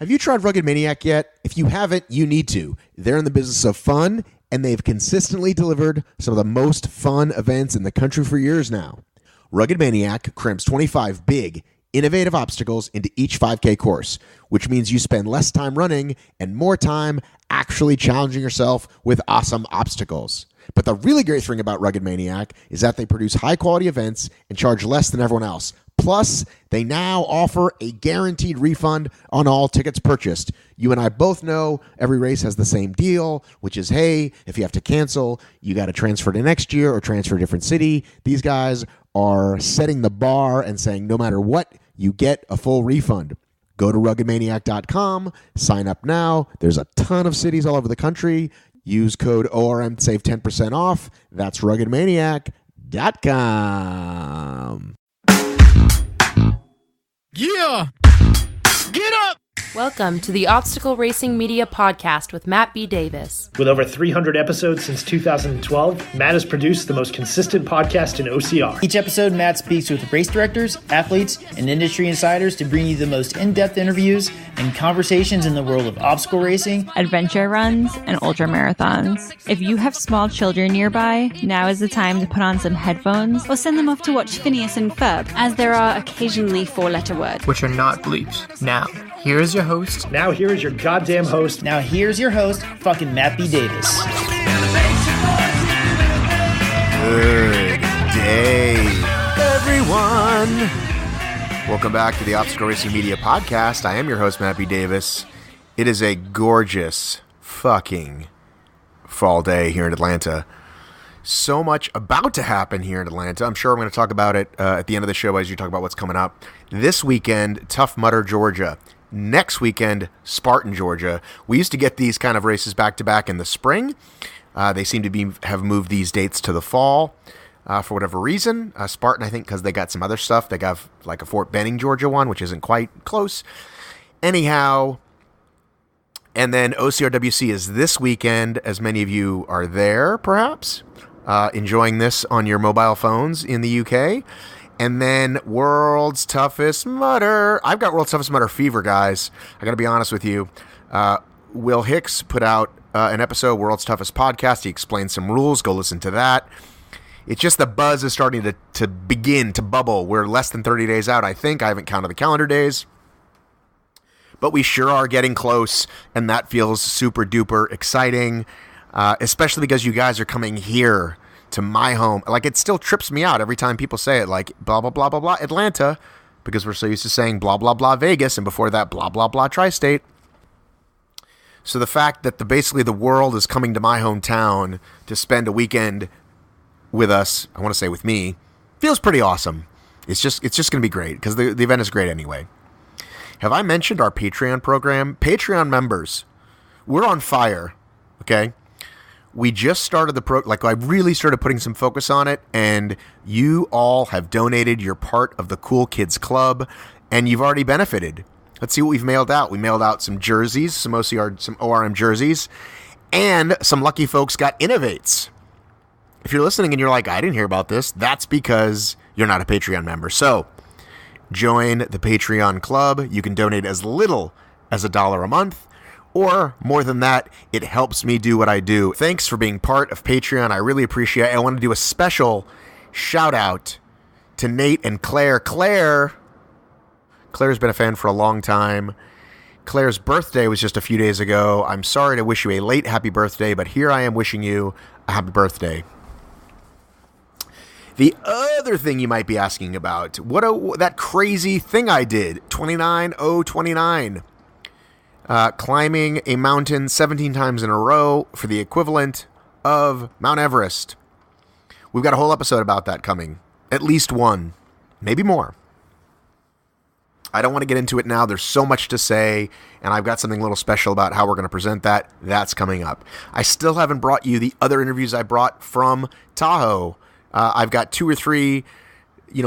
Have you tried Rugged Maniac yet? If you haven't, you need to. They're in the business of fun, and they've consistently delivered some of the most fun events in the country for years now. Rugged Maniac cramps 25 big, innovative obstacles into each 5K course, which means you spend less time running and more time actually challenging yourself with awesome obstacles. But the really great thing about Rugged Maniac is that they produce high-quality events and charge less than everyone else. Plus, they now offer a guaranteed refund on all tickets purchased. You and I both know every race has the same deal, which is, hey, if you have to cancel, you got to transfer to next year or transfer to a different city. These guys are setting the bar and saying no matter what, you get a full refund. Go to ruggedmaniac.com, sign up now. There's a ton of cities all over the country. Use code ORM to save 10% off. That's ruggedmaniac.com. Yeah! Get up! Welcome to the Obstacle Racing Media Podcast with Matt B. Davis. With over 300 episodes since 2012, Matt has produced the most consistent podcast in OCR. Each episode, Matt speaks with race directors, athletes, and industry insiders to bring you the most in-depth interviews and conversations in the world of obstacle racing, adventure runs, and ultra marathons. If you have small children nearby, now is the time to put on some headphones or send them off to watch Phineas and Ferb, as there are occasionally four-letter words, which are not bleeps. Now, here is your host. Now here is your goddamn host. Now here's your host, fucking Matt B. Davis. Good day, everyone. Welcome back to the Obstacle Racing Media Podcast. I am your host, Matt B. Davis. It is a gorgeous fucking fall day here in Atlanta. So much about to happen here in Atlanta. I'm sure I'm going to talk about it at the end of the show as you talk about what's coming up. This weekend, Tough Mudder, Georgia. Next weekend, Spartan, Georgia. We used to get these kind of races back-to-back in the spring. They seem to have moved these dates to the fall for whatever reason. Spartan, I think, because they got some other stuff. They got like a Fort Benning, Georgia one, which isn't quite close. Anyhow, and then OCRWC is this weekend, as many of you are there, perhaps, enjoying this on your mobile phones in the UK. And then World's Toughest Mudder. I've got World's Toughest Mudder fever, guys. I got to be honest with you. Will Hicks put out an episode, World's Toughest Podcast. He explained some rules. Go listen to that. It's just the buzz is starting to begin to bubble. We're less than 30 days out, I think. I haven't counted the calendar days. But we sure are getting close, and that feels super duper exciting, especially because you guys are coming here to my home. Like, it still trips me out every time people say it, like, blah, blah, blah, blah, blah, Atlanta, because we're so used to saying blah, blah, blah, Vegas, and before that, blah, blah, blah, Tri-State. So the fact that basically the world is coming to my hometown to spend a weekend with us, I want to say with me, feels pretty awesome. It's just going to be great, because the event is great anyway. Have I mentioned our Patreon program? Patreon members, we're on fire, okay? We just started I really started putting some focus on it, and you all have donated your part of the Cool Kids Club, and you've already benefited. Let's see what we've mailed out. We mailed out some jerseys, some ORM jerseys, and some lucky folks got Innovates. If you're listening and you're like, I didn't hear about this, that's because you're not a Patreon member. So join the Patreon Club. You can donate as little as $1 a month. Or more than that, it helps me do what I do. Thanks for being part of Patreon. I really appreciate it. I want to do a special shout out to Nate and Claire. Claire's been a fan for a long time. Claire's birthday was just a few days ago. I'm sorry to wish you a late happy birthday, but here I am wishing you a happy birthday. The other thing you might be asking about, that crazy thing I did, 29.029. Climbing a mountain 17 times in a row for the equivalent of Mount Everest. We've got a whole episode about that coming. At least one. Maybe more. I don't want to get into it now. There's so much to say, and I've got something a little special about how we're going to present that. That's coming up. I still haven't brought you the other interviews I brought from Tahoe. I've got 2 or 3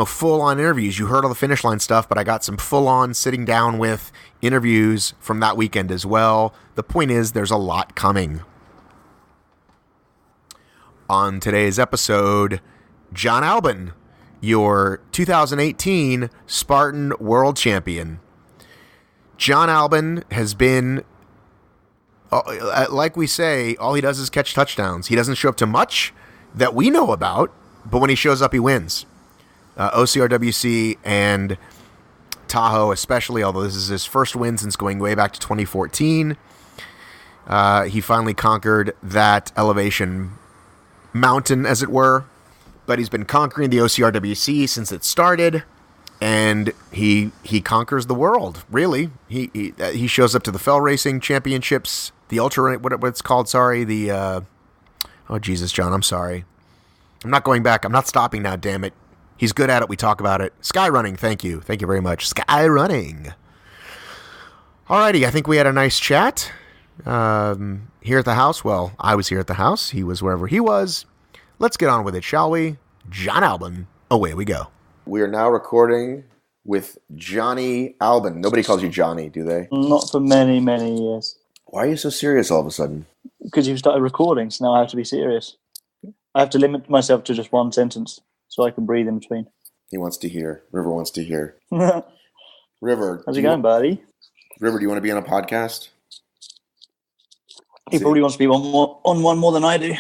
full-on interviews. You heard all the finish line stuff, but I got some full-on sitting down with interviews from that weekend as well. The point is, there's a lot coming. On today's episode, John Albon, your 2018 Spartan World Champion. John Albon has been, like we say, all he does is catch touchdowns. He doesn't show up to much that we know about, but when he shows up, he wins. OCRWC and Tahoe especially, although this is his first win since going way back to 2014. He finally conquered that elevation mountain, as it were, but he's been conquering the OCRWC since it started, and he conquers the world, really. He shows up to the Fell Racing Championships, the Ultra, what it's called, sorry, oh, Jesus, John, I'm sorry. I'm not going back. I'm not stopping now, damn it. He's good at it. We talk about it. Sky running. Thank you. Thank you very much. Sky running. Alrighty. I think we had a nice chat here at the house. Well, I was here at the house. He was wherever he was. Let's get on with it, shall we? John Albon. Away we go. We are now recording with Johnny Albon. Nobody calls you Johnny, do they? Not for many, many years. Why are you so serious all of a sudden? Because you've started recording, so now I have to be serious. I have to limit myself to just one sentence so I can breathe in between. He wants to hear. River wants to hear. How's River. it going, buddy? River, do you want to be on a podcast? He probably wants to be on one more than I do.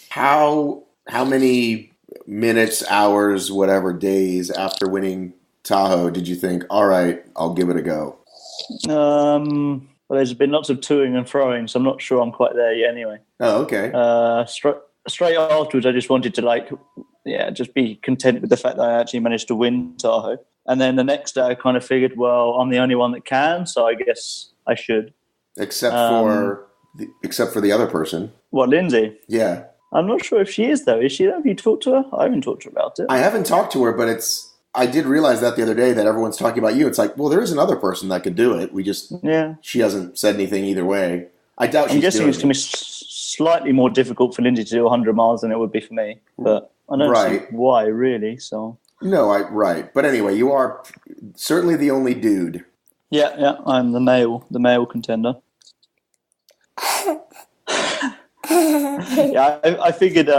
How many minutes, hours, whatever, days after winning Tahoe did you think, all right, I'll give it a go? Well, there's been lots of toing and throwing, so I'm not sure I'm quite there yet anyway. Oh, okay. Straight afterwards, I just wanted to, just be content with the fact that I actually managed to win Tahoe. And then the next day, I kind of figured, well, I'm the only one that can, so I guess I should. Except for the other person. What, Lindsay? Yeah. I'm not sure if she is, though. Is she, though? Have you talked to her? I haven't talked to her about it. I haven't talked to her, but I did realize that the other day that everyone's talking about you. It's like, well, there is another person that could do it. She hasn't said anything either way. I doubt she's doing it. I'm guessing it's going to be slightly more difficult for Lindsay to do 100 miles than it would be for me. But I don't see why, really. So right. But anyway, you are certainly the only dude. Yeah, I'm the male contender. I figured.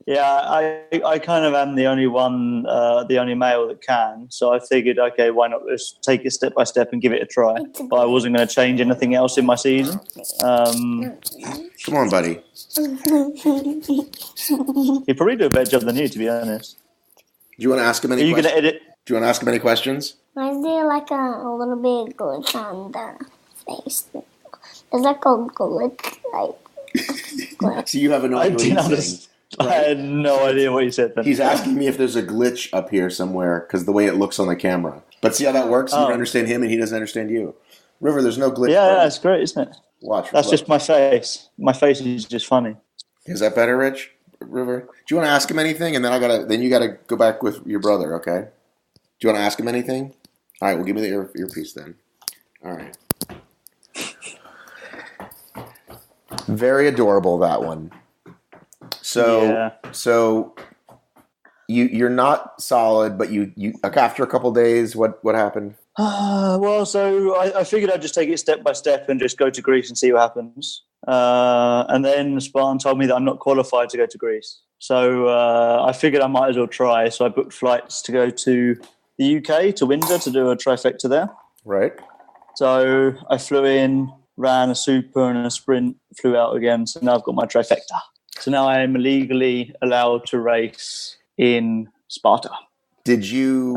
I kind of am the only one, the only male that can. So I figured, okay, why not just take it step by step and give it a try? But I wasn't going to change anything else in my season. Come on, buddy. He'd probably do a better job than you, to be honest. Do you want to ask him any questions? Are you going to edit? Do you want to ask him any questions? Why is there like a little bit glitch on the face? Is that called glitch? So you have no idea what he's saying. Right? I had no idea what you said then. He's asking me if there's a glitch up here somewhere because the way it looks on the camera. But see how that works? You don't understand him and he doesn't understand you. River, there's no glitch. Yeah, that's great, isn't it? Watch. That's just my face. My face is just funny. Is that better, Rich? River? Do you want to ask him anything? And then you gotta go back with your brother, okay? Do you want to ask him anything? All right, well, give me the earpiece then. All right. Very adorable, that one. So you're not solid, but you after a couple days, what happened? So I figured I'd just take it step by step and just go to Greece and see what happens. And then Spartan told me that I'm not qualified to go to Greece. So I figured I might as well try. So I booked flights to go to the UK, to Windsor, to do a trifecta there. Right. So I flew in, ran a super and a sprint, flew out again. So now I've got my trifecta. So now I am legally allowed to race in Sparta. Did you?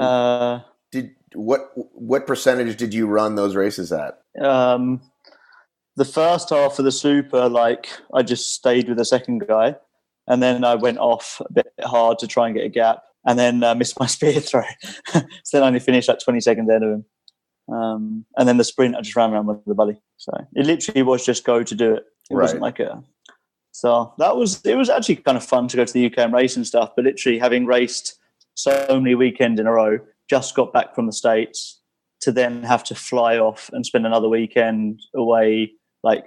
What percentage did you run those races at? The first half of the super, I just stayed with the second guy, and then I went off a bit hard to try and get a gap, and then missed my spear throw. So then I only finished 20 seconds ahead of him. And then the sprint, I just ran around with the buddy. So it literally was just go to do it. It wasn't like a. So it was actually kind of fun to go to the UK and race and stuff, but literally having raced so many weekends in a row, just got back from the States to then have to fly off and spend another weekend away,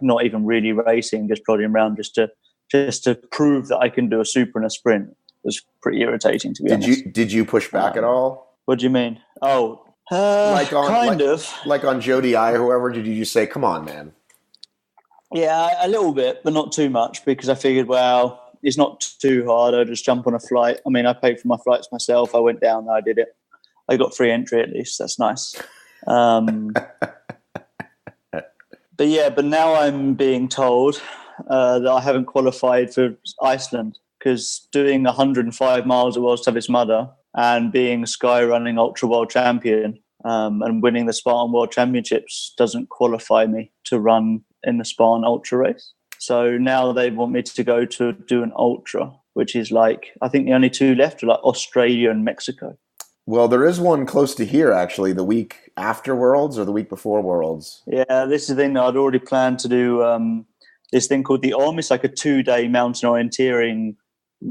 not even really racing, just plodding around just to prove that I can do a super and a sprint. It was pretty irritating, to be honest. Did you push back at all? What do you mean? Oh, kind of. Like on Jody I or whoever, did you just say, come on, man? Yeah, a little bit, but not too much, because I figured, well, it's not too hard. I'll just jump on a flight. I mean, I paid for my flights myself. I went down and I did it. I got free entry at least. That's nice. But now I'm being told that I haven't qualified for Iceland because doing 105 miles at World's Toughest Mudder and being Sky Running Ultra World Champion and winning the Spartan World Championships doesn't qualify me to run in the Spartan Ultra race. So now they want me to go to do an Ultra, which is like, I think the only two left are like Australia and Mexico. Well, there is one close to here, actually, the week after Worlds or the week before Worlds. Yeah, this is the thing that I'd already planned to do this thing called the OM. It's like a 2-day mountain orienteering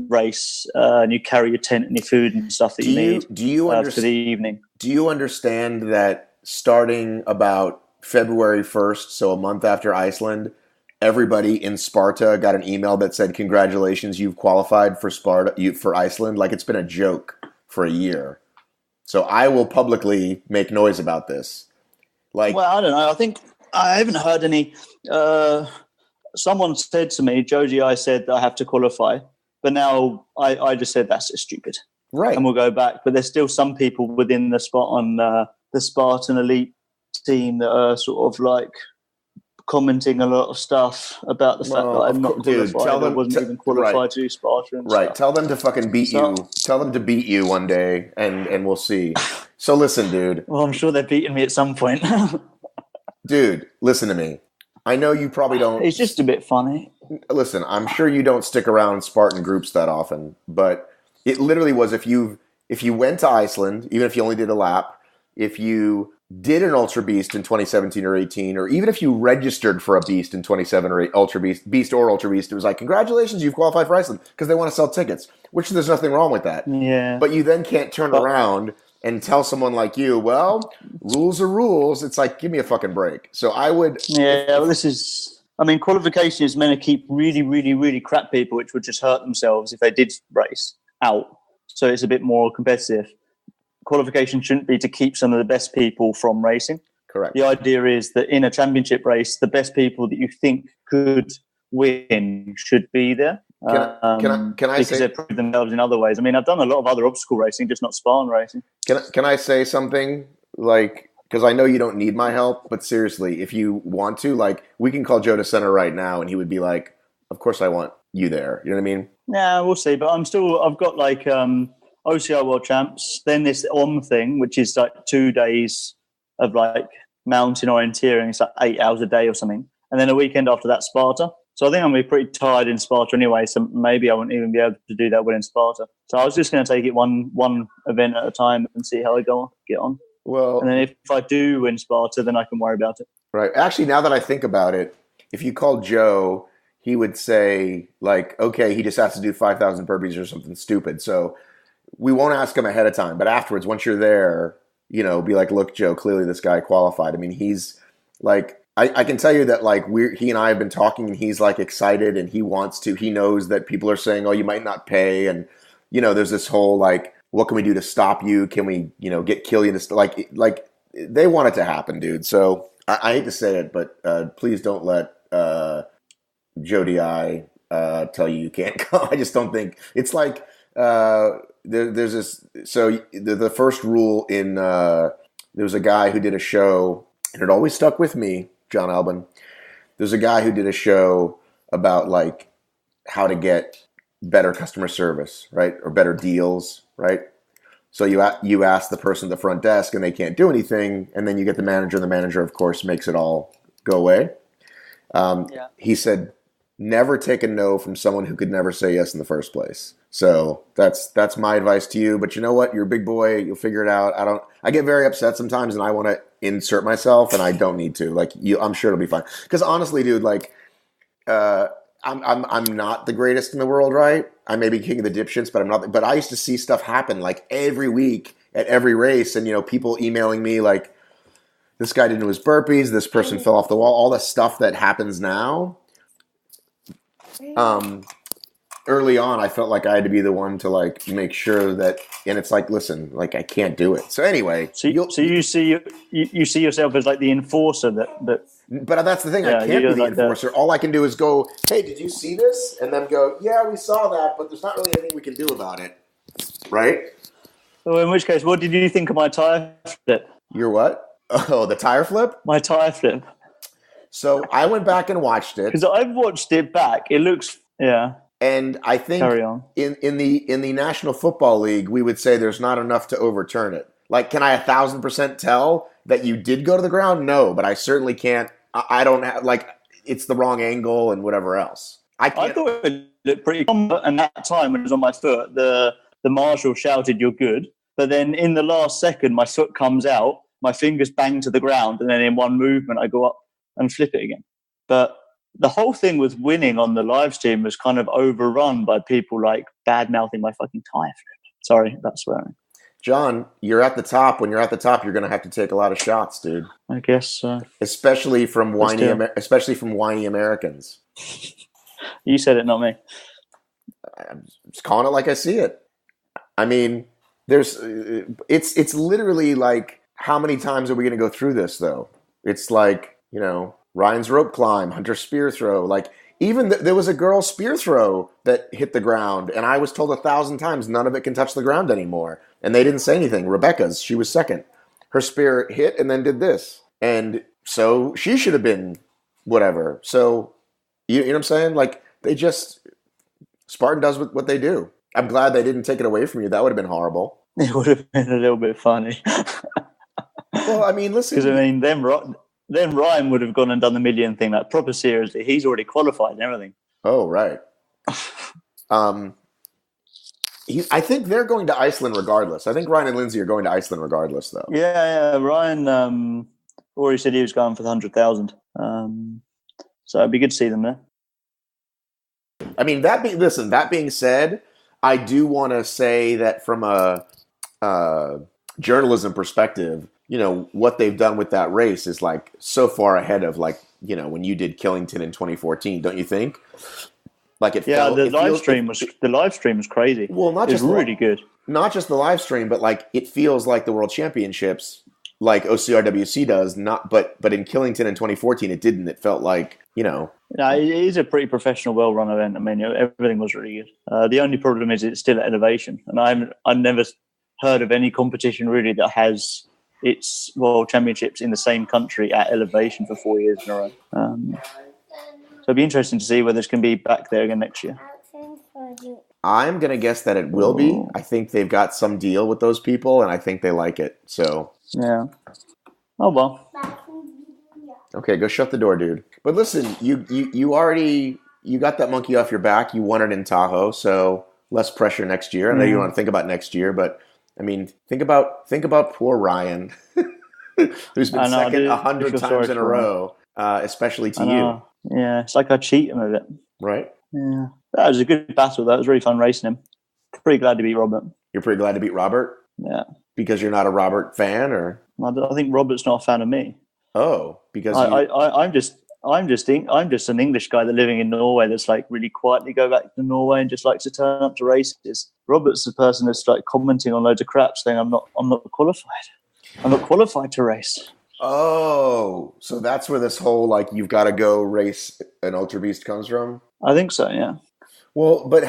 race, and you carry your tent and your food and stuff that you need for the evening. Do you understand that starting about February 1st, so a month after Iceland, everybody in Sparta got an email that said, congratulations, you've qualified for for Iceland? Like, it's been a joke for a year. So I will publicly make noise about this. Well, I don't know. I think I haven't heard any. Someone said to me, Joji, I said that I have to qualify, but now I just said that's stupid. Right. And we'll go back. But there's still some people within the Spartan elite team that are sort of like commenting a lot of stuff about the fact that I'm not qualified. I wasn't even qualified to do Spartan. Right. Stuff. Tell them to fucking beat you. Tell them to beat you one day, and we'll see. So listen, dude. Well, I'm sure they're beating me at some point. Dude, listen to me. I know you probably don't. It's just a bit funny. Listen, I'm sure you don't stick around Spartan groups that often, but it literally was if you went to Iceland, even if you only did a lap, if you did an Ultra Beast in 2017 or 18, or even if you registered for a Beast in 27 or 8, Ultra Beast or Ultra Beast, it was like, congratulations, you've qualified for Iceland, because they want to sell tickets, which there's nothing wrong with that. Yeah. But you then can't turn around and tell someone like you, well, rules are rules. It's like, give me a fucking break. So I would... Yeah, well, qualification is meant to keep really, really, really crap people, which would just hurt themselves if they did race, out. So it's a bit more competitive. Qualification shouldn't be to keep some of the best people from racing. Correct. The idea is that in a championship race, the best people that you think could win should be there. Can I because say, they've proved themselves in other ways. I mean, I've done a lot of other obstacle racing, just not Spartan racing. Can I say something? Like, because I know you don't need my help, but seriously, if you want to, like, we can call Joe to center right now, and he would be like, of course I want you there. You know what I mean? Yeah, we'll see. But I've got like OCR World Champs, then this OM thing, which is like 2 days of like mountain orienteering. It's like 8 hours a day or something. And then a weekend after that, Sparta. So I think I'm going to be pretty tired in Sparta anyway, so maybe I won't even be able to do that well in Sparta. So I was just going to take it one event at a time and see how I get on. Well, and then if I do win Sparta, then I can worry about it. Right. Actually, now that I think about it, if you called Joe, he would say, like, okay, he just has to do 5,000 burpees or something stupid. So we won't ask him ahead of time. But afterwards, once you're there, be like, look, Joe, clearly this guy qualified. I mean, he's like... I can tell you that, like, he and I have been talking, and he's, like, excited, and he wants to. He knows that people are saying, oh, you might not pay, and, there's this whole, like, what can we do to stop you? Can we, get Killian to like they want it to happen, dude. So I hate to say it, but please don't let Jody tell you can't come. I just don't think it's like there's this. So the first rule in there was a guy who did a show, and it always stuck with me. John Albon. There's a guy who did a show about like how to get better customer service, right? Or better deals, right? So you ask the person at the front desk and they can't do anything. And then you get the manager, and the manager, of course, makes it all go away. He said, never take a no from someone who could never say yes in the first place. So that's my advice to you. But you know what? You're a big boy. You'll figure it out. I get very upset sometimes, and I want to insert myself, and I don't need to. Like I'm sure it'll be fine. Because honestly, dude, like I'm not the greatest in the world, right? I may be king of the dipshits, but I'm not. But I used to see stuff happen like every week at every race, and people emailing me like, this guy didn't do his burpees, this person fell off the wall, all the stuff that happens now. Early on, I felt like I had to be the one to like make sure that, and it's like, listen, like I can't do it. So anyway, so you see yourself as like the enforcer that. But that's the thing, I can't be the enforcer. All I can do is go, hey, did you see this? And then go, yeah, we saw that, but there's not really anything we can do about it, right? Well, in which case, what did you think of my tire fit? Your what? Oh, the tire flip? My tire flip. So I went back and watched it. Because I've watched it back. It looks, yeah. And I think Carry on. in the National Football League, we would say there's not enough to overturn it. Like, can I 1,000% tell that you did go to the ground? No, but I certainly can't. I don't have, like, it's the wrong angle and whatever else. I thought it looked pretty common. And that time when it was on my foot, the marshal shouted, "You're good." But then in the last second, my foot comes out, my fingers bang to the ground, and then in one movement, I go up and flip it again. But the whole thing with winning on the live stream was kind of overrun by people like bad-mouthing my fucking tire flip. Sorry, that's swearing. John, you're at the top. When you're at the top, you're going to have to take a lot of shots, dude. I guess so. Especially from whiny Americans. You said it, not me. I'm just calling it like I see it. I mean, it's literally like, how many times are we going to go through this, though? It's like, you know, Ryan's rope climb, Hunter's spear throw. Like, even there was a girl spear throw that hit the ground, and I was told 1,000 times none of it can touch the ground anymore. And they didn't say anything. Rebecca's, she was second. Her spear hit and then did this. And so she should have been whatever. So, you know what I'm saying? Like, Spartan does what they do. I'm glad they didn't take it away from you. That would have been horrible. It would have been a little bit funny. Well, I mean, listen. Because, I mean, then Ryan would have gone and done the million thing, like, proper seriously. He's already qualified and everything. Oh, right. I think they're going to Iceland regardless. I think Ryan and Lindsay are going to Iceland regardless, though. Yeah. Ryan already said he was going for the 100,000. So it'd be good to see them there. I mean, that being said, I do want to say that from a journalism perspective, you know, what they've done with that race is like so far ahead of, like, you know, when you did Killington in 2014, don't you think? Like, the live stream was crazy. Well, really good. Not just the live stream, but like it feels like the World Championships, like OCRWC does. But in Killington in 2014, it didn't. It felt like, you know. No, it is a pretty professional, well-run event. I mean, everything was really good. The only problem is it's still at elevation, and I've never heard of any competition really that has its World Championships in the same country at elevation for 4 years in a row. So it'd be interesting to see whether it's going to be back there again next year. I'm going to guess that it will be. I think they've got some deal with those people, and I think they like it. So yeah. Oh, well. Okay, go shut the door, dude. But listen, you already got that monkey off your back. You won it in Tahoe, so less pressure next year. I know you don't want to think about next year, but I mean, think about poor Ryan, who's been second 100 times in a row, especially to you. Yeah, it's like I cheat him a bit. Right. Yeah, that was a good battle. That was really fun racing him. Pretty glad to beat Robert. You're pretty glad to beat Robert? Yeah. Because you're not a Robert fan, or? I think Robert's not a fan of me. Oh, because I'm just an English guy that's living in Norway that's like really quietly go back to Norway and just likes to turn up to races. Robert's the person that's like commenting on loads of crap, saying I'm not qualified. I'm not qualified to race. Oh, so that's where this whole like you've got to go race an Ultra Beast comes from? I think so, yeah. Well, but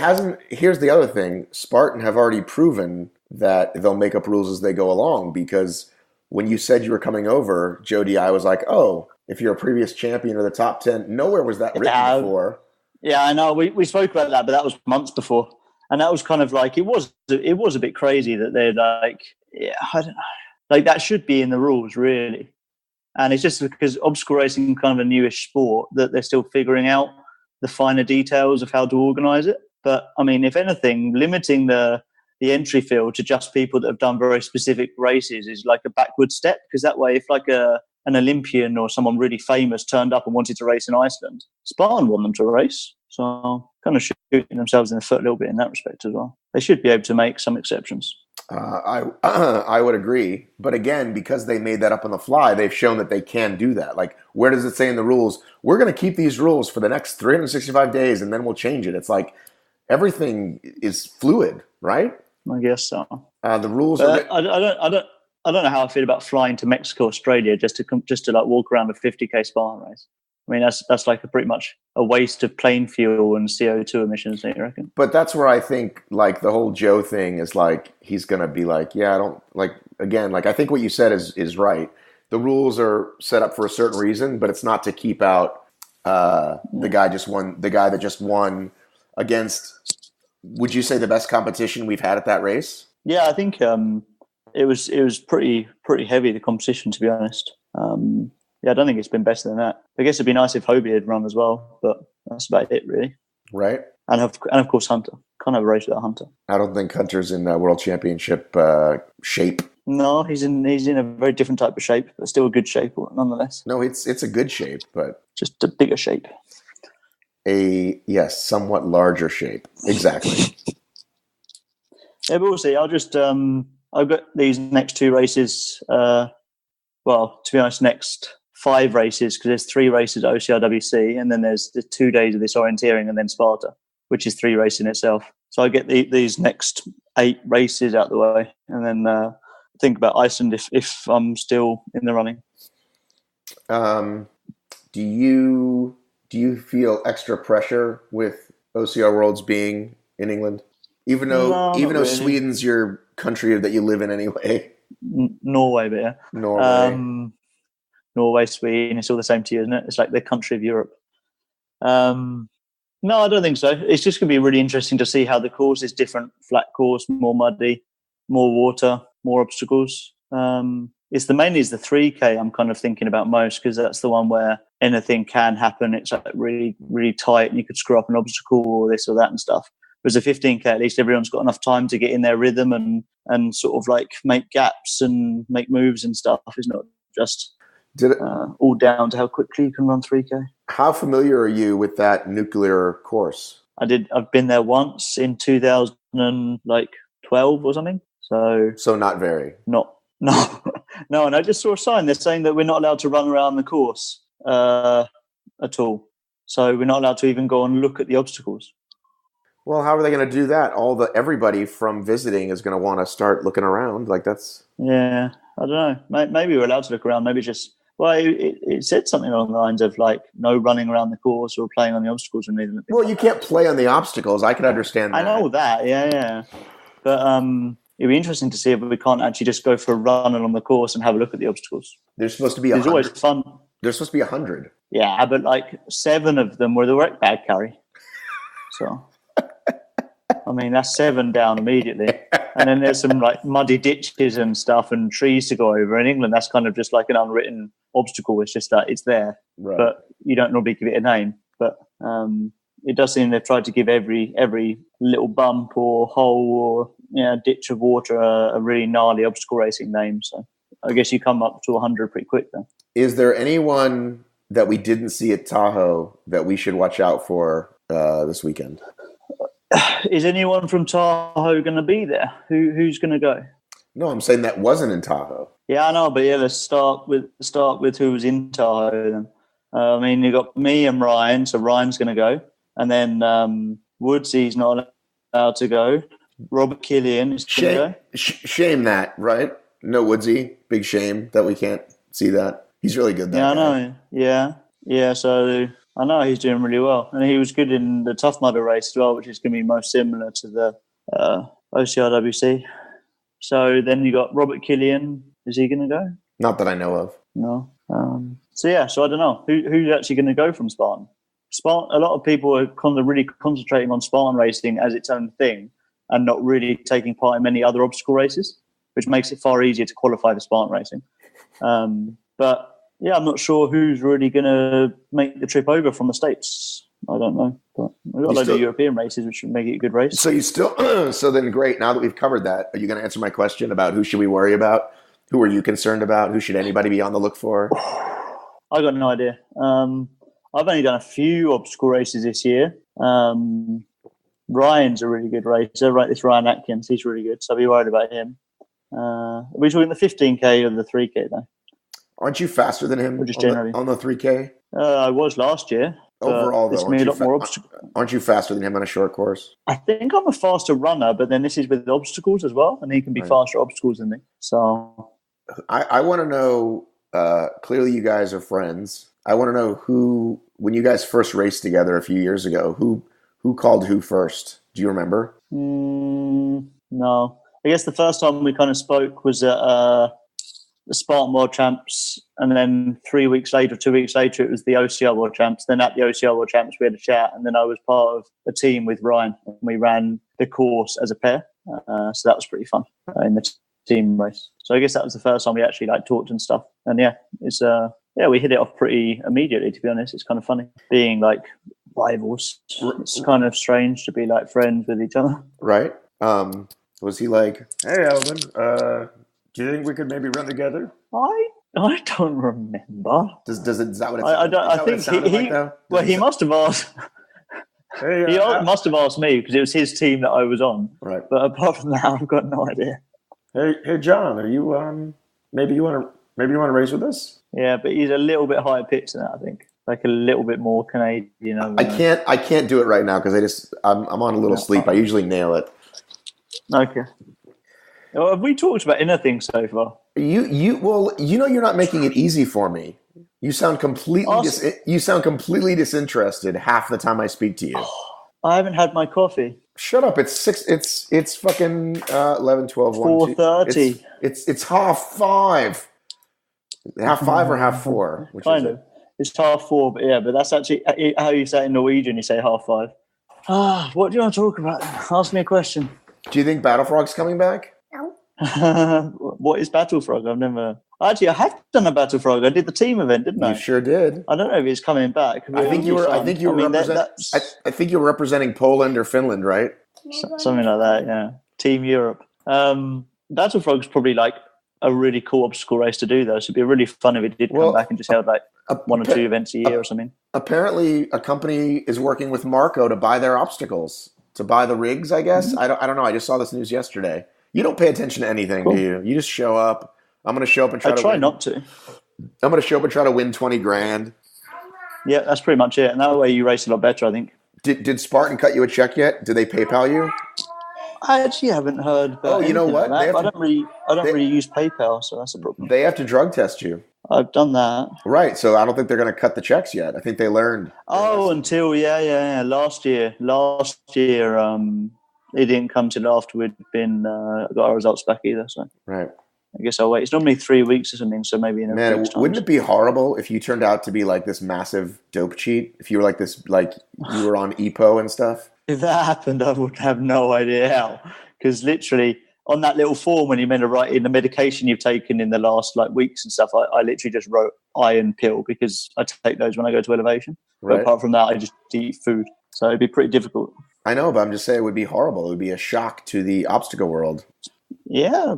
here's the other thing. Spartan have already proven that they'll make up rules as they go along, because when you said you were coming over, Jody, I was like, oh, if you're a previous champion or the top 10, nowhere was that written before. Yeah, I know. We spoke about that, but that was months before. And that was kind of like, it was a bit crazy that they're like, yeah, I don't know. Like that should be in the rules, really. And it's just because obstacle racing is kind of a newish sport that they're still figuring out the finer details of how to organise it. But I mean, if anything, limiting the entry field to just people that have done very specific races is like a backward step, because that way, if like an Olympian or someone really famous turned up and wanted to race in Iceland, Spartan want them to race. So kind of shooting themselves in the foot a little bit in that respect as well. They should be able to make some exceptions. I would agree. But again, because they made that up on the fly, they've shown that they can do that. Like, where does it say in the rules, we're going to keep these rules for the next 365 days and then we'll change it? It's like everything is fluid, right? I guess so. The rules are... I don't know how I feel about flying to Mexico, Australia, just to like walk around a 50k Spartan race. I mean, that's like pretty much a waste of plane fuel and CO2 emissions, don't you reckon? But that's where I think, like, the whole Joe thing is like, he's going to be like, yeah, I don't, like, again, like, I think what you said is right. the rules are set up for a certain reason, but it's not to keep out the guy that just won against, would you say, the best competition we've had at that race? Yeah, I think it was pretty heavy, the competition, to be honest. I don't think it's been better than that. I guess it'd be nice if Hobie had run as well, but that's about it, really. Right. And of course Hunter. Can't have a race without Hunter. I don't think Hunter's in World Championship shape. No, he's in a very different type of shape, but still a good shape nonetheless. No, it's a good shape, but just a bigger shape. Somewhat larger shape. Exactly. Yeah, but we'll see. I've got these next 2 races. To be honest, next 5 races, because there's 3 races at OCRWC, and then there's the 2 days of this orienteering, and then Sparta, which is 3 races in itself. So I get these next 8 races out the way, and then think about Iceland if I'm still in the running. Do you feel extra pressure with OCR Worlds being in England, even though really. Sweden's your country that you live in anyway? Norway, but yeah, Norway, Sweden, it's all the same to you, isn't it? It's like the country of Europe. No, I don't think so. It's just going to be really interesting to see how the course is different. Flat course, more muddy, more water, more obstacles. It's the 3K I'm kind of thinking about most, because that's the one where anything can happen. It's like really, really tight, and you could screw up an obstacle or this or that and stuff. Whereas the 15K, at least everyone's got enough time to get in their rhythm and sort of like make gaps and make moves and stuff. It's not just all down to how quickly you can run 3K. How familiar are you with that nuclear course? I've been there once in 2012 or something. So not very. No. And I just saw a sign. They're saying that we're not allowed to run around the course at all. So we're not allowed to even go and look at the obstacles. Well, how are they going to do that? Everybody from visiting is going to want to start looking around. Like that's. Yeah, I don't know. Maybe we're allowed to look around. Maybe just. Well, it said something along the lines of like no running around the course or playing on the obstacles or anything. Well, you can't play on the obstacles. I can understand that. I know that. Yeah. But it'd be interesting to see if we can't actually just go for a run along the course and have a look at the obstacals. There's supposed to be There's always fun. There's supposed to be 100. Yeah, but like 7 of them were the wreck bag carry. So, I mean, that's 7 down immediately. And then there's some like muddy ditches and stuff and trees to go over. In England, that's kind of just like an unwritten obstacle. It's just that it's there, right. But you don't normally give it a name. But it does seem they've tried to give every little bump or hole or ditch of water a really gnarly obstacle racing name. So I guess you come up to 100 pretty quick then. Is there anyone that we didn't see at Tahoe that we should watch out for this weekend? Is anyone from Tahoe going to be there? Who's going to go? No, I'm saying that wasn't in Tahoe. Yeah, I know, but let's start with who was in Tahoe then. I mean, you got me and Ryan, so Ryan's going to go, and then Woodsy's not allowed to go. Robert Killian is going to go. Shame that, right? No Woodsy, big shame that we can't see that. He's really good. I know. Yeah. So I know he's doing really well, and he was good in the Tough Mudder race as well, which is going to be most similar to the OCRWC. So then you got Robert Killian. Is he going to go? Not that I know of. No. So I don't know who's actually going to go from Spartan. A lot of people are kind of really concentrating on Spartan racing as its own thing, and not really taking part in many other obstacle races, which makes it far easier to qualify for Spartan racing. But yeah, I'm not sure who's really going to make the trip over from the States. I don't know. But we've got a load of European races, which should make it a good race. So you still, so then great. Now that we've covered that, are you going to answer my question about who should we worry about? Who are you concerned about? Who should anybody be on the look for? I got no idea. I've only done a few obstacle races this year. Ryan's a really good racer, right? This Ryan Atkins, he's really good. So I'll be worried about him. Are we talking the 15K or the 3K though? Aren't you faster than him on the 3K? I was last year. Overall, though, aren't you faster than him on a short course? I think I'm a faster runner, but then this is with obstacles as well, and he can be faster obstacles than me. So I want to know, clearly you guys are friends. I want to know who, when you guys first raced together a few years ago, who called who first? Do you remember? No. I guess the first time we kind of spoke was at the Spartan World Champs, and then 3 weeks later, 2 weeks later, it was the OCR World Champs. Then at the OCR World Champs, we had a chat, and then I was part of a team with Ryan, and we ran the course as a pair. So that was pretty fun in the team race. So I guess that was the first time we actually like talked and stuff. And yeah, it's we hit it off pretty immediately. To be honest, it's kind of funny being like rivals. It's kind of strange to be like friends with each other, right? Was he like, "Hey, Albon, do you think we could maybe run together?" I don't remember. Is that what it? I think he must have asked. Hey, he must have asked me because it was his team that I was on. Right. But apart from that, I've got no idea. Hey, John, are you maybe you want to race with us? Yeah, but he's a little bit higher pitched than that. I think, like a little bit more Canadian. I can't do it right now because I'm on a little sleep. I usually nail it. Okay. Well, have we talked about anything so far? You're not making it easy for me. You sound completely disinterested half the time I speak to you. I haven't had my coffee. Shut up. It's fucking 11, 12, 1, 4:30. It's 5:30. 5:30 or 4:30? Which kind of. It's 4:30, but yeah, but that's actually how you say it in Norwegian. You say 5:30. What do you want to talk about? Ask me a question. Do you think Battle Frog's coming back? No. What is Battle Frog? I have done a Battle Frog. I did the team event, didn't I? You sure did. I don't know if he's coming back. I think you were representing Poland or Finland, right? Something like that. Yeah, Team Europe. Battle Frog's probably like a really cool obstacle race to do, though. So it'd be really fun if it did come back and just held like 1 or 2 events a year or something. Apparently, a company is working with Marco to buy their obstacles, to buy the rigs. I guess I don't know. I just saw this news yesterday. You don't pay attention to anything, do you? You just show up. I'm going to show up and try to win. I try not to. I'm going to show up and try to win 20 grand. Yeah, that's pretty much it. And that way you race a lot better, I think. Did Spartan cut you a check yet? Did they PayPal you? I actually haven't heard. You know what? Like I don't really use PayPal, so that's a problem. They have to drug test you. I've done that. Right, so I don't think they're going to cut the checks yet. I think they learned. Until last year, it didn't come till after we'd been got our results back either. So right. I guess I'll wait. It's normally 3 weeks or something, so maybe in a Man, wouldn't it be horrible if you turned out to be like this massive dope cheat? If you were like this, like you were on EPO and stuff? If that happened, I would have no idea how. Because literally on that little form when you're meant to write in the medication you've taken in the last like weeks and stuff, I literally just wrote iron pill because I take those when I go to elevation. Right. But apart from that, I just eat food. So it'd be pretty difficult. I know, but I'm just saying it would be horrible. It would be a shock to the obstacle world. Yeah,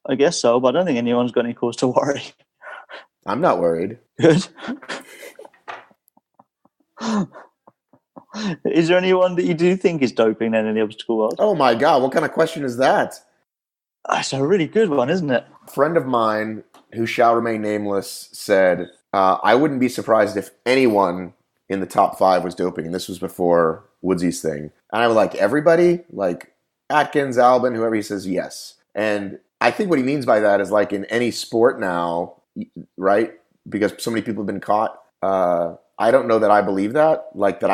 I guess so, but I don't think anyone's got any cause to worry. I'm not worried. Good. Is there anyone that you do think is doping then in the obstacle world? Oh my God, what kind of question is that? That's a really good one, isn't it? A friend of mine, who shall remain nameless, said, I wouldn't be surprised if anyone in the top 5 was doping, and this was before Woodsy's thing. And I was like, everybody? Like Atkins, Albon, whoever. He says yes. And I think what he means by that is like in any sport now, right? Because so many people have been caught. I don't know that I believe that. Like that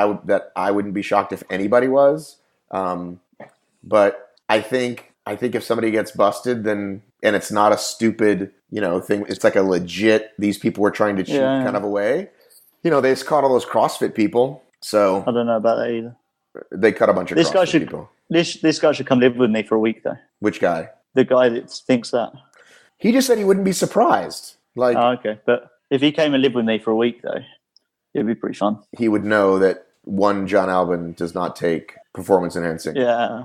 I wouldn't be shocked if anybody was. But I think if somebody gets busted, then and it's not a stupid thing. It's like a legit. These people were trying to cheat kind of a way. They just caught all those CrossFit people. So I don't know about that either. They cut a bunch of CrossFit people. This guy should come live with me for a week though. Which guy? The guy that thinks that. He just said he wouldn't be surprised. Like, okay. But if he came and lived with me for a week, though, it'd be pretty fun. He would know that one John Albon does not take performance enhancing. Yeah.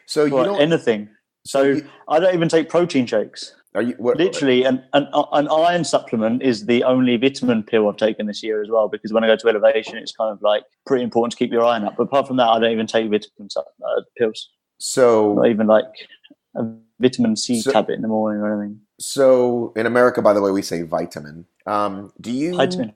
So you don't anything. So I don't even take protein shakes. Are you literally an iron supplement is the only vitamin pill I've taken this year as well, because when I go to elevation, it's kind of like pretty important to keep your iron up. But apart from that, I don't even take vitamin pills. So not even like a vitamin C tablet in the morning or anything. So in America, by the way, we say vitamin. Vitamin.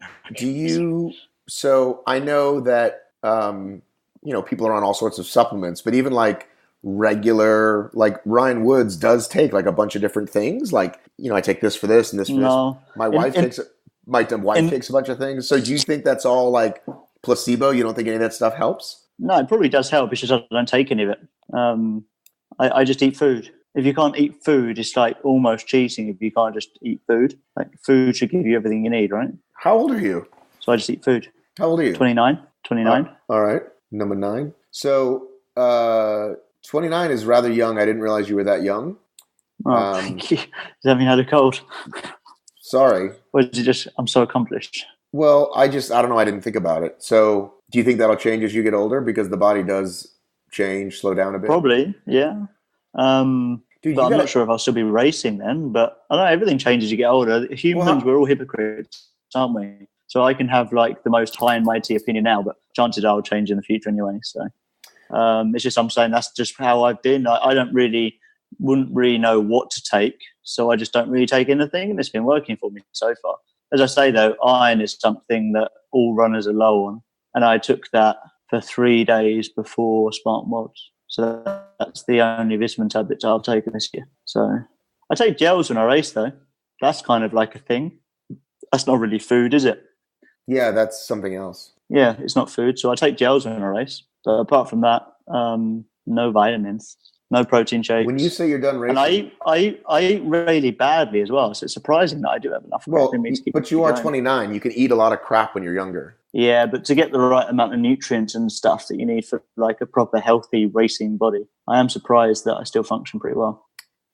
So I know that people are on all sorts of supplements, but even like regular, like Ryan Woods does take like a bunch of different things. Like I take this for this and this for this. My wife takes a bunch of things. So do you think that's all like placebo? You don't think any of that stuff helps? No, it probably does help. It's just I don't take any of it. I just eat food. if you can't eat food, it's like almost cheating if you can't just eat food. Like food should give you everything you need, right? How old are you? So I just eat food. How old are you? 29. All right. Number 9. So 29 is rather young. I didn't realize you were that young. Oh, thank you. Does that mean I had a cold? Sorry. Or is it just, I'm so accomplished? Well, I don't know. I didn't think about it. So do you think that'll change as you get older? Because the body does change, slow down a bit? Probably, yeah. Dude, but I'm not sure if I'll still be racing then. But I don't know, everything changes as you get older. Humans, we're all hypocrites, aren't we? So I can have like the most high and mighty opinion now, but chances are I'll change in the future anyway. So it's just, I'm saying that's just how I've been. I wouldn't really know what to take. So I just don't really take anything. And it's been working for me so far. As I say, though, iron is something that all runners are low on. And I took that for 3 days before Spartan Worlds. So that's the only vitamin tablets I've taken this year. So I take gels when I race, though. That's kind of like a thing. That's not really food, is it? Yeah, that's something else. Yeah, it's not food. So I take gels when I race. But apart from that, no vitamins, no protein shakes. When you say you're done racing... And I eat really badly as well. So it's surprising that I do have enough crap in me to keep but you are going. 29. You can eat a lot of crap when you're younger. Yeah, but to get the right amount of nutrients and stuff that you need for like a proper healthy racing body, I am surprised that I still function pretty well.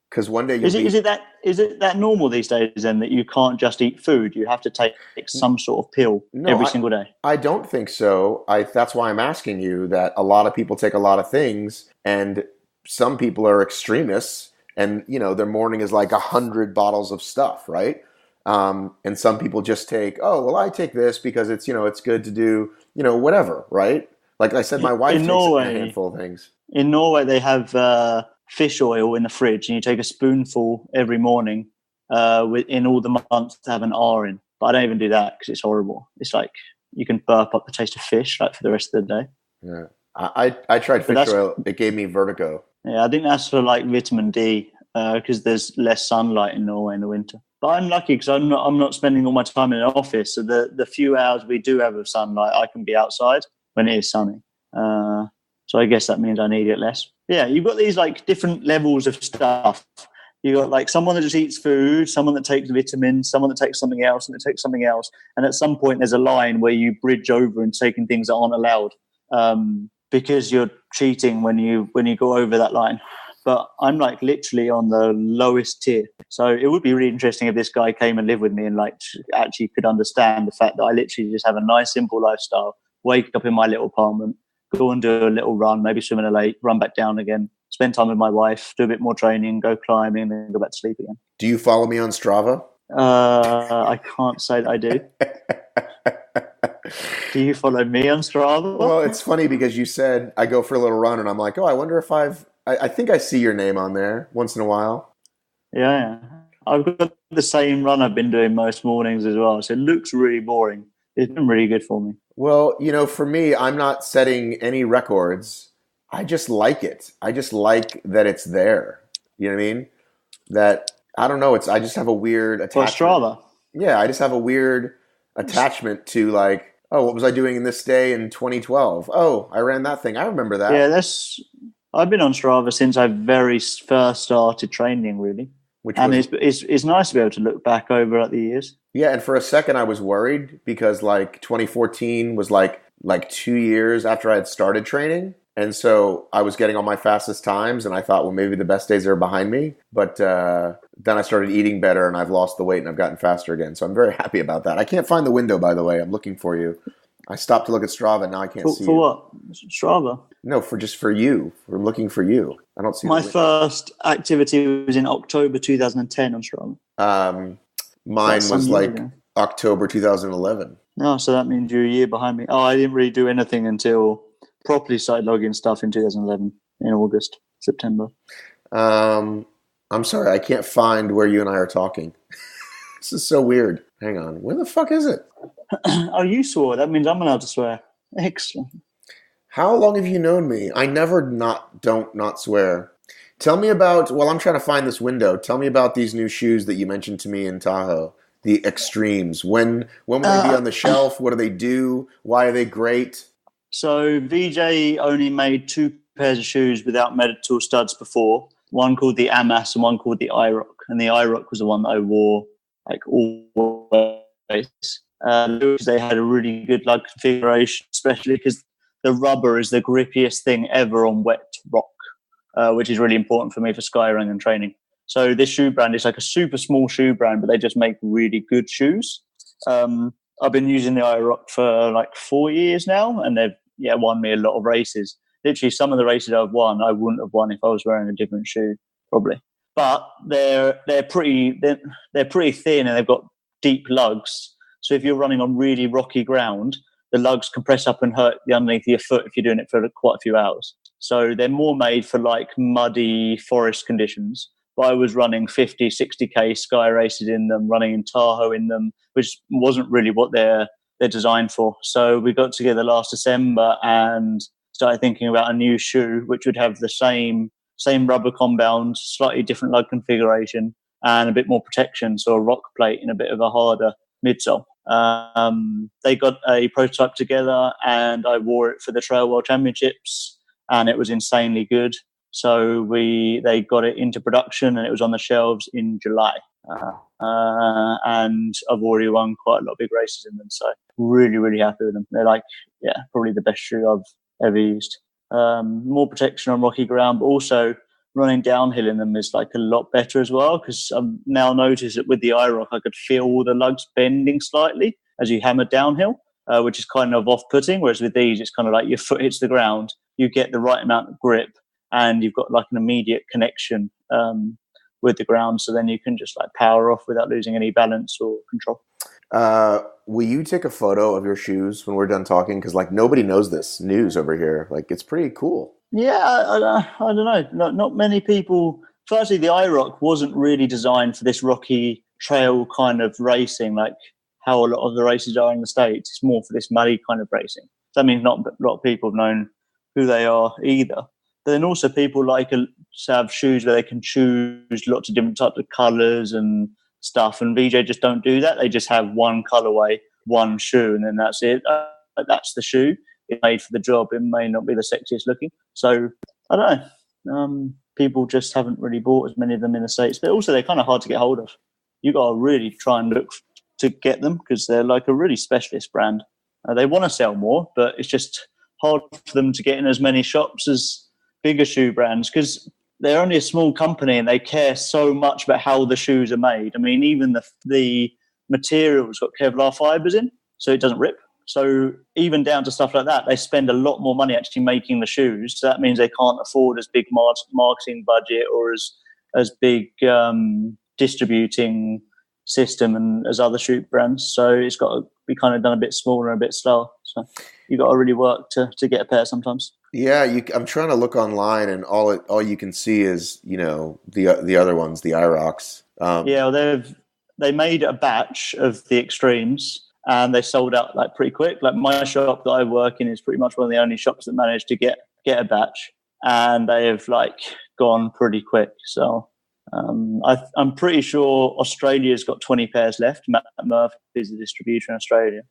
Because one day is it that normal these days then that you can't just eat food? You have to take some sort of pill every single day. I don't think so. That's why I'm asking you that. A lot of people take a lot of things, and some people are extremists, and their morning is like 100 bottles of stuff, right? And some people just take, I take this because it's, it's good to do, whatever, right? Like I said, my wife takes a handful of things. In Norway, they have fish oil in the fridge, and you take a spoonful every morning in all the months to have an R in. But I don't even do that because it's horrible. It's like you can burp up the taste of fish like for the rest of the day. Yeah, I tried fish oil. It gave me vertigo. Yeah, I think that's for like vitamin D because there's less sunlight in Norway in the winter. But I'm lucky because I'm not spending all my time in an office. So the few hours we do have of sunlight, I can be outside when it is sunny. So I guess that means I need it less. Yeah, you've got these like different levels of stuff. You've got like someone that just eats food, someone that takes vitamins, someone that takes something else, and that takes something else. And at some point, there's a line where you bridge over and taking things that aren't allowed because you're cheating when you go over that line. But I'm like literally on the lowest tier. So it would be really interesting if this guy came and lived with me and like actually could understand the fact that I literally just have a nice, simple lifestyle, wake up in my little apartment, go and do a little run, maybe swim in a lake, run back down again, spend time with my wife, do a bit more training, go climbing, and then go back to sleep again. Do you follow me on Strava? I can't say that I do. Do you follow me on Strava? Well, it's funny because you said I go for a little run, and I'm like, I wonder if I think I see your name on there once in a while. Yeah. I've got the same run I've been doing most mornings as well, so it looks really boring. It's been really good for me. Well, for me, I'm not setting any records. I just like it. I just like that it's there. You know what I mean? That, I don't know, I just have a weird attachment. For Strava? Yeah, I just have a weird attachment to like, what was I doing in this day in 2012? Oh, I ran that thing. I remember that. Yeah, I've been on Strava since I very first started training, really. It's nice to be able to look back over at the years. Yeah, and for a second I was worried because like 2014 was like 2 years after I had started training. And so I was getting all my fastest times and I thought, well, maybe the best days are behind me. But then I started eating better and I've lost the weight and I've gotten faster again. So I'm very happy about that. I can't find the window, by the way. I'm looking for you. I stopped to look at Strava. Now I can't see you. For what? Strava? No, for you. I'm looking for you. I don't see my first activity was in October 2010 on Strava. Mine was like October 2011. No, so that means you're a year behind me. Oh, I didn't really do anything until properly started logging stuff in 2011 in August, September. I'm sorry, I can't find where you and I are talking. This is so weird. Hang on. Where the fuck is it? Oh, you swore. That means I'm allowed to swear. Excellent. How long have you known me? I never don't not swear. Tell me about, while I'm trying to find this window, tell me about these new shoes that you mentioned to me in Tahoe, the Extremes. When will they be on the shelf? What do they do? Why are they great? So VJ only made 2 pairs of shoes without metal studs before. one called the Amas and one called the IROC. And the IROC was the one that I wore like always. Because they had a really good lug configuration, especially because the rubber is the grippiest thing ever on wet rock, which is really important for me for skyrunning and training. So this shoe brand is like a super small shoe brand, but they just make really good shoes. I've been using the IROC for like 4 years now, and they've won me a lot of races. Literally, some of the races I've won, I wouldn't have won if I was wearing a different shoe, probably. But they're pretty thin, and they've got deep lugs. So if you're running on really rocky ground, the lugs can press up and hurt the underneath of your foot if you're doing it for quite a few hours. So they're more made for like muddy forest conditions. But I was running 50, 60K sky races in them, running in Tahoe in them, which wasn't really what they're designed for. So we got together last December and started thinking about a new shoe, which would have the same rubber compound, slightly different lug configuration, and a bit more protection. So a rock plate in a bit of a harder midsole. They got a prototype together, and I wore it for the Trail World Championships, and it was insanely good. So they got it into production, and it was on the shelves in July. And I've already won quite a lot of big races in them. So really, really happy with them. They're like, probably the best shoe I've ever used. More protection on rocky ground, but also running downhill in them is like a lot better as well, because I've now noticed that with the IROC, I could feel all the lugs bending slightly as you hammer downhill, which is kind of off-putting. Whereas with these, it's kind of like your foot hits the ground, you get the right amount of grip, and you've got like an immediate connection with the ground. So then you can just like power off without losing any balance or control. Will you take a photo of your shoes when we're done talking? Because like nobody knows this news over here. Like it's pretty cool. Yeah, I don't know. Not many people. Firstly, the IROC wasn't really designed for this rocky trail kind of racing, like how a lot of the races are in the States. It's more for this muddy kind of racing. So that means not a lot of people have known who they are either. But then also people like to have shoes where they can choose lots of different types of colours and stuff. And VJ just don't do that. They just have one colourway, one shoe, and then that's it. That's the shoe. It's made for the job. It may not be the sexiest looking. So I don't know. People just haven't really bought as many of them in the States. But also they're kind of hard to get hold of. You got to really try and look to get them because they're like a really specialist brand. They want to sell more, but it's just hard for them to get in as many shops as bigger shoe brands because they're only a small company and they care so much about how the shoes are made. I mean, even the material's got Kevlar fibers in, so it doesn't rip. So even down to stuff like that, they spend a lot more money actually making the shoes. So that means they can't afford as big marketing budget or as big distributing system and as other shoe brands. So it's got to be kind of done a bit smaller and a bit slower. So you got to really work to get a pair sometimes. Yeah, I'm trying to look online, and all you can see is the other ones, the IROCs. They made a batch of the extremes, and they sold out like pretty quick. Like my shop that I work in is pretty much one of the only shops that managed to get a batch, and they have like gone pretty quick. So I'm pretty sure Australia's got 20 pairs left. Matt Murphy is the distributor in Australia.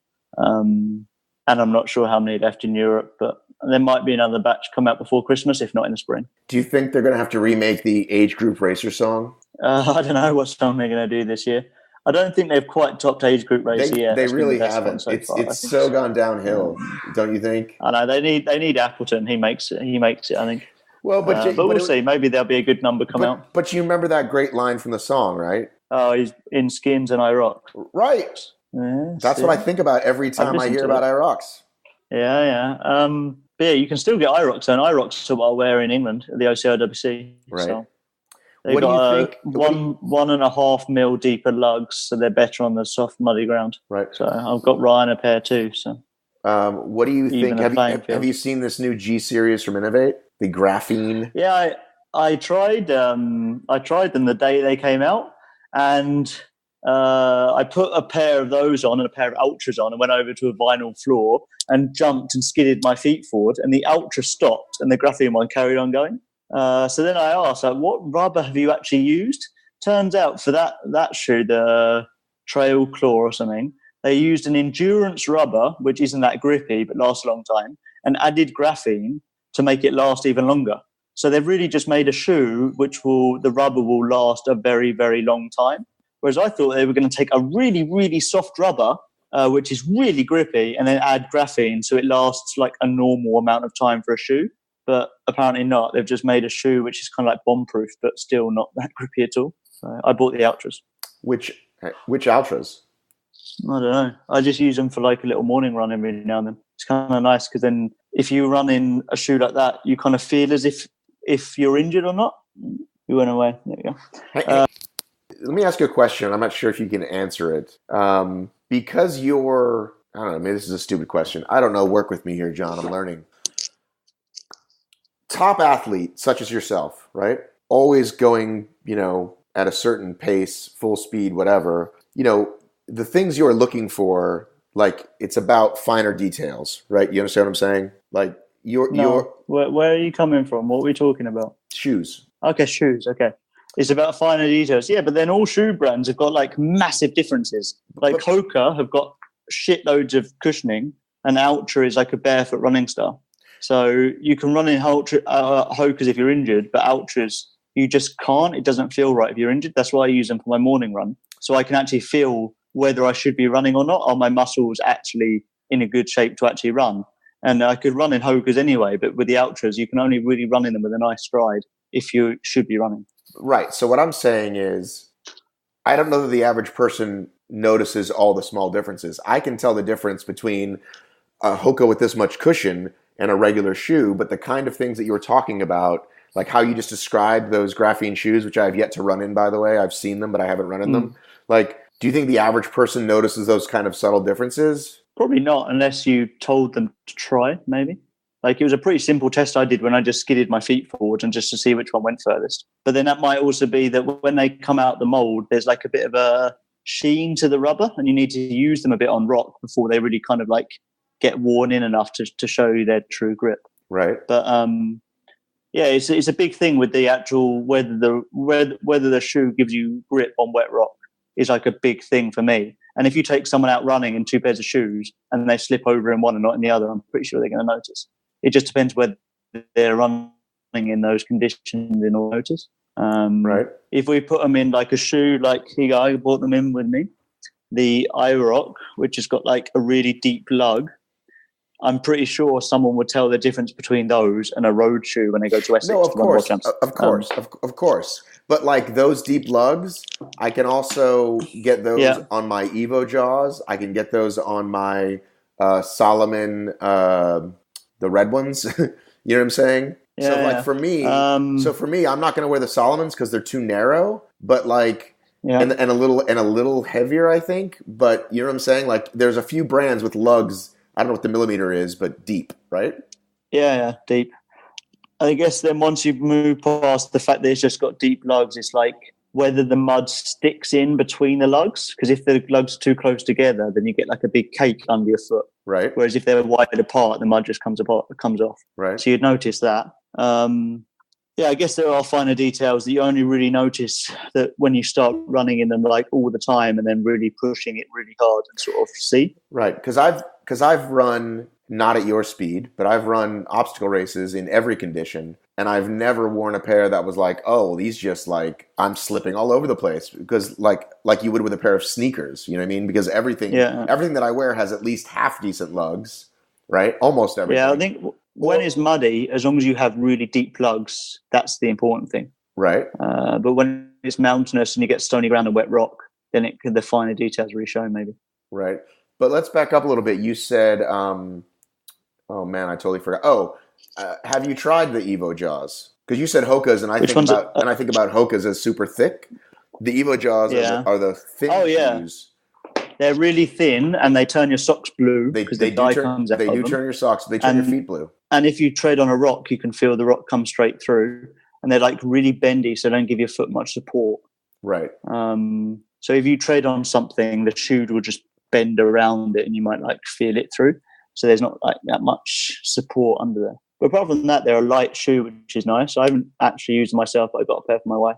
And I'm not sure how many left in Europe, but there might be another batch come out before Christmas, if not in the spring. Do you think they're going to have to remake the Age Group Racer song? I don't know what song they're going to do this year. I don't think they've quite topped Age Group Racer yet. They really haven't. It's so gone downhill, don't you think? I know. They need Appleton. He makes it, I think. Well, but we'll see. Maybe there'll be a good number come out. But you remember that great line from the song, right? Oh, he's in Skins and I Rock. Right. Yes, That's what I think about every time I hear about IROCs. Yeah. But yeah, you can still get IROCs, and IROCs are what I wear in England at the OCRWC. Right. So they've got 1.5 mil deeper lugs, so they're better on the soft, muddy ground. Right. So I've got Ryan a pair too. So what do you think? Have you seen this new G series from Innovate? The graphene? Yeah, I tried them the day they came out, and I put a pair of those on and a pair of Ultras on and went over to a vinyl floor and jumped and skidded my feet forward, and the Ultra stopped and the graphene one carried on going. So then I asked, what rubber have you actually used? Turns out for that shoe, the Trail Claw or something, they used an endurance rubber, which isn't that grippy but lasts a long time, and added graphene to make it last even longer. So they've really just made a shoe the rubber will last a very, very long time. Whereas I thought they were going to take a really, really soft rubber, which is really grippy, and then add graphene so it lasts like a normal amount of time for a shoe. But apparently not. They've just made a shoe which is kind of like bomb-proof, but still not that grippy at all. So I bought the Ultras. Which Ultras? I don't know. I just use them for like a little morning run every now and then. It's kind of nice because then if you run in a shoe like that, you kind of feel as if you're injured or not. You went away. There you go. Hey, let me ask you a question. I'm not sure if you can answer it. Because you're, I don't know, maybe this is a stupid question. I don't know. Work with me here, John. I'm learning. Top athlete, such as yourself, right? Always going, at a certain pace, full speed, whatever. The things you're looking for, like, it's about finer details, right? You understand what I'm saying? Like, where are you coming from? What are we talking about? Shoes. Okay, shoes. Okay. It's about finer details. Yeah, but then all shoe brands have got like massive differences. Like Hoka have got shitloads of cushioning, and Ultra is like a barefoot running style. So you can run in Hokas if you're injured, but Ultras, you just can't. It doesn't feel right if you're injured. That's why I use them for my morning run. So I can actually feel whether I should be running or not. Are my muscles actually in a good shape to actually run? And I could run in Hokas anyway, but with the Ultras, you can only really run in them with a nice stride if you should be running. Right. So what I'm saying is, I don't know that the average person notices all the small differences. I can tell the difference between a Hoka with this much cushion and a regular shoe, but the kind of things that you were talking about, like how you just described those graphene shoes, which I have yet to run in, by the way. I've seen them, but I haven't run in them. Like, do you think the average person notices those kind of subtle differences? Probably not, unless you told them to try, maybe. Like, it was a pretty simple test I did when I just skidded my feet forward and just to see which one went furthest. But then that might also be that when they come out the mold, there's like a bit of a sheen to the rubber, and you need to use them a bit on rock before they really kind of like get worn in enough to show you their true grip. Right. But yeah, it's a big thing with the actual whether the shoe gives you grip on wet rock is like a big thing for me. And if you take someone out running in two pairs of shoes and they slip over in one and not in the other, I'm pretty sure they're going to notice. It just depends whether they're running in those conditions in or notice. Right. If we put them in like a shoe, like here I bought them in with me, the iRock, which has got like a really deep lug, I'm pretty sure someone would tell the difference between those and a road shoe when they go to Essex. No, of course. But like those deep lugs, I can also get those on my Evo Jaws. I can get those on my Solomon, the red ones. You know what I'm saying? Yeah, so like for me, I'm not going to wear the Solomons because they're too narrow. But like, and a little heavier, I think. But you know what I'm saying? Like, there's a few brands with lugs. I don't know what the millimeter is, but deep, right? Yeah, deep. I guess then once you've moved past the fact that it's just got deep lugs, it's like whether the mud sticks in between the lugs. Because if the lugs are too close together, then you get like a big cake under your foot. Right. Whereas if they're wide apart, the mud just comes off. Right. So you'd notice that. Yeah, I guess there are finer details that you only really notice that when you start running in them like all the time and then really pushing it really hard and sort of see. Right. Because I've run, not at your speed, but I've run obstacle races in every condition, and I've never worn a pair that was like, oh, these just like, I'm slipping all over the place, because like you would with a pair of sneakers, you know what I mean? Because everything that I wear has at least half decent lugs, right? Almost everything. Yeah, I think when it's muddy, as long as you have really deep lugs, that's the important thing. Right. But when it's mountainous and you get stony ground and wet rock, then the finer details really show maybe. Right. But let's back up a little bit. You said, oh man, I totally forgot. Have you tried the Evo Jaws? Because you said Hokas, and I think about Hokas as super thick. The Evo Jaws are the thin shoes. They're really thin, and they turn your socks blue because the dye comes out. They do turn your socks. They turn your feet blue. And if you tread on a rock, you can feel the rock come straight through. And they're like really bendy, so they don't give your foot much support. Right. So if you tread on something, the shoe will just bend around it, and you might like feel it through. So there's not like that much support under there. But apart from that, they're a light shoe, which is nice. I haven't actually used them myself, but I got a pair for my wife.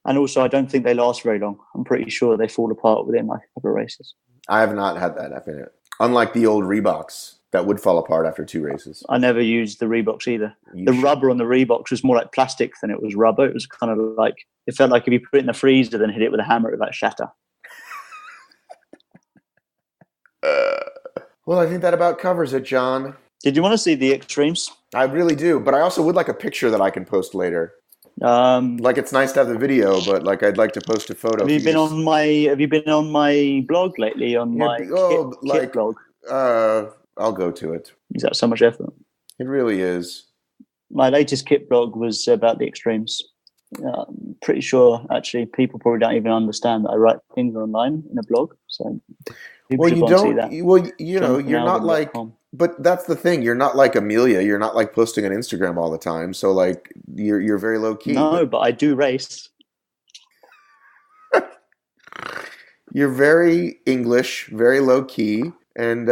And also, I don't think they last very long. I'm pretty sure they fall apart within like a couple of races. I have not had that. Unlike the old Reeboks, that would fall apart after 2 races. I never used the Reeboks either. Rubber on the Reeboks was more like plastic than it was rubber. It was kind of like, it felt like if you put it in the freezer then hit it with a hammer, it would like shatter. Well, I think that about covers it, John. Did you want to see the extremes? I really do, but I also would like a picture that I can post later. Like, it's nice to have the video, but like I'd like to post a photo. Have you been on my blog lately? On my kit blog? I'll go to it. Is that so much effort? It really is. My latest kit blog was about the extremes. I'm pretty sure, actually, people probably don't even understand that I write things online in a blog. So, well, you don't. Well, you know, you're not like. But that's the thing. You're not like Amelia. You're not like posting on Instagram all the time. So like you're very low key. No, but I do race. You're very English, very low key, and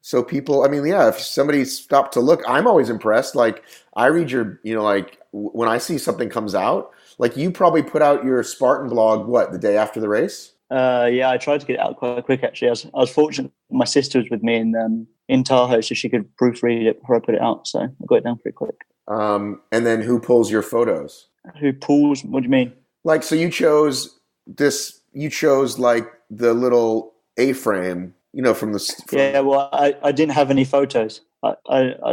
so people. I mean, yeah. If somebody stopped to look, I'm always impressed. Like I read your, like when I see something comes out, like you probably put out your Spartan blog the day after the race. Yeah, I tried to get it out quite quick. Actually, I was fortunate. My sister was with me in Tahoe, so she could proofread it before I put it out. So I got it down pretty quick. And then who pulls your photos? Who pulls? What do you mean? Like, so you chose this. You chose like the little A-frame, from the. Yeah, well, I didn't have any photos.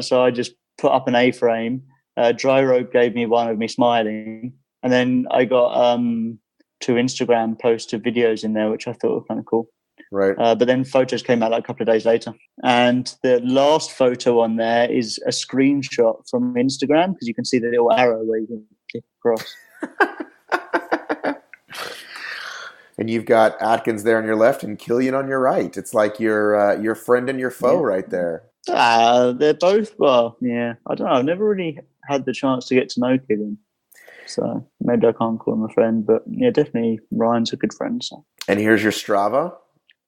So I just put up an A-frame. Dry Rope gave me one of me smiling, and then I got 2 Instagram posts of videos in there, which I thought were kind of cool. Right. But then photos came out like a couple of days later. And the last photo on there is a screenshot from Instagram, because you can see the little arrow where you can click across. And you've got Atkins there on your left and Killian on your right. It's like your friend and your foe right there. They're both, well, yeah. I don't know. I've never really had the chance to get to know Killian. So maybe I can't call him a friend, but yeah, definitely Ryan's a good friend. So. And here's your Strava.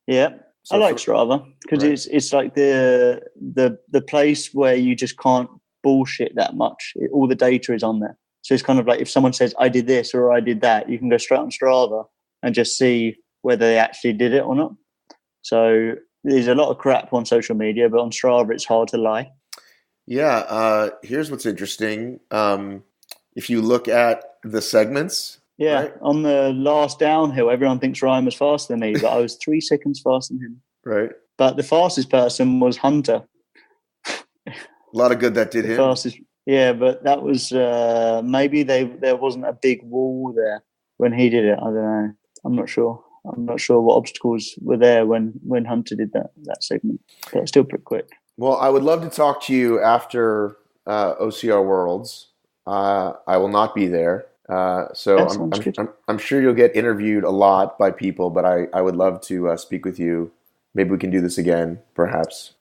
Yeah, so I like Strava because it's like the place where you just can't bullshit that much. All the data is on there, so it's kind of like if someone says I did this or I did that, you can go straight on Strava and just see whether they actually did it or not. So there's a lot of crap on social media, but on Strava it's hard to lie. Yeah, here's what's interesting. If you look at the segments. Yeah, right? On the last downhill, everyone thinks Ryan was faster than me, but I was 3 seconds faster than him. Right. But the fastest person was Hunter. A lot of good that did him. Fastest, yeah, but that was maybe there wasn't a big wall there when he did it. I don't know. I'm not sure. I'm not sure what obstacles were there when Hunter did that segment. But it's still pretty quick. Well, I would love to talk to you after OCR Worlds. I will not be there. So I'm sure you'll get interviewed a lot by people, but I would love to speak with you. Maybe we can do this again, perhaps.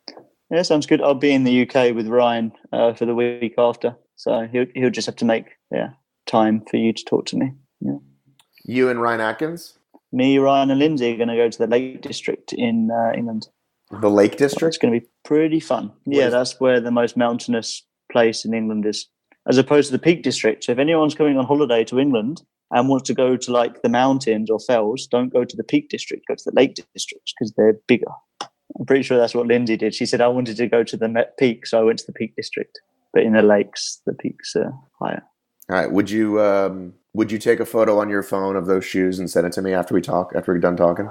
Yeah, sounds good. I'll be in the UK with Ryan for the week after. So he'll just have to make time for you to talk to me. Yeah. You and Ryan Atkins? Me, Ryan and Lindsay are going to go to the Lake District in England. The Lake District? It's going to be pretty fun. Yeah, that's where the most mountainous place in England is, as opposed to the Peak District. So if anyone's coming on holiday to England and wants to go to like the mountains or fells, don't go to the Peak District, go to the Lake District because they're bigger. I'm pretty sure that's what Lindsay did. She said, I wanted to go to the peak, so I went to the Peak District. But in the lakes, the peaks are higher. All right. Would you take a photo on your phone of those shoes and send it to me after we're done talking?